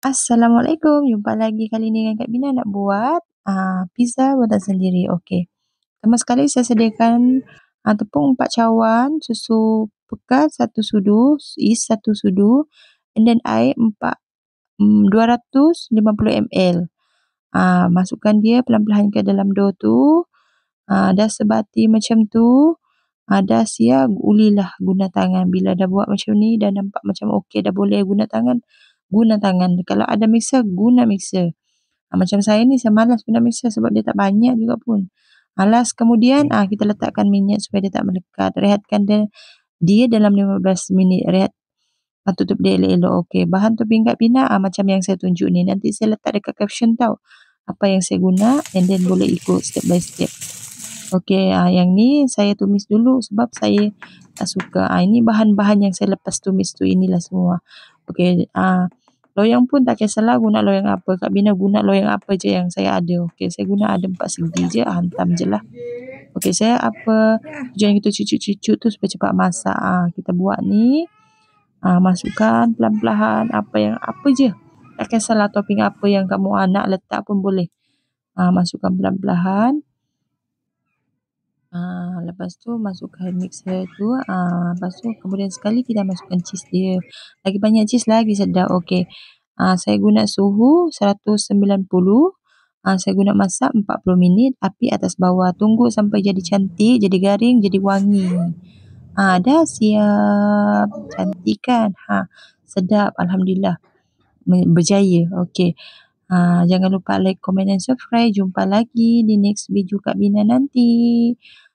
Assalamualaikum, jumpa lagi. Kali ni dengan Kak Bina nak buat pizza buatan sendiri. Okey. Pertama sekali saya sediakan tepung 4 cawan, susu pekat 1 sudu, yeast 1 sudu, and then air 250 ml. Masukkan dia pelan-pelan ke dalam dough tu. Dah sebati macam tu. Dah siap, ulilah guna tangan. Bila dah buat macam ni, dah nampak macam okey, dah boleh guna tangan, guna tangan. Kalau ada mixer, guna mixer. Macam saya ni, saya malas guna mixer sebab dia tak banyak juga pun. Last kemudian, kita letakkan minyak supaya dia tak melekat. Rehatkan dia dalam 15 minit. Rehat, tutup dia elok-elok. Okey, bahan topping Kak Bina macam yang saya tunjuk ni. Nanti saya letak dekat caption tau apa yang saya guna, and then boleh ikut step by step. Okey, yang ni saya tumis dulu sebab saya tak suka. Ini bahan-bahan yang saya lepas tumis tu, inilah semua. Okey, loyang pun tak kisahlah guna loyang apa. Kak Bina guna loyang apa je yang saya ada. Okey, saya guna ada 4 segi je, hantam je lah. Okey, saya tujuan kita cucuk-cucuk tu supaya cepat masak. Kita buat ni, masukkan pelan-pelan apa je. Tak kisahlah topping apa yang kamu nak letak pun boleh. Masukkan pelan-pelan. Lepas tu masukkan mixer tu. Lepas tu kemudian sekali kita masukkan cheese dia. Lagi banyak cheese lagi sedap. Okey. Saya guna suhu 190. Saya guna masak 40 minit. Api atas bawah. Tunggu sampai jadi cantik, jadi garing, jadi wangi. Dah siap. Cantik kan? Sedap. Alhamdulillah. Berjaya. Okey. Jangan lupa like, comment dan subscribe. Jumpa lagi di next video Kak Bina nanti.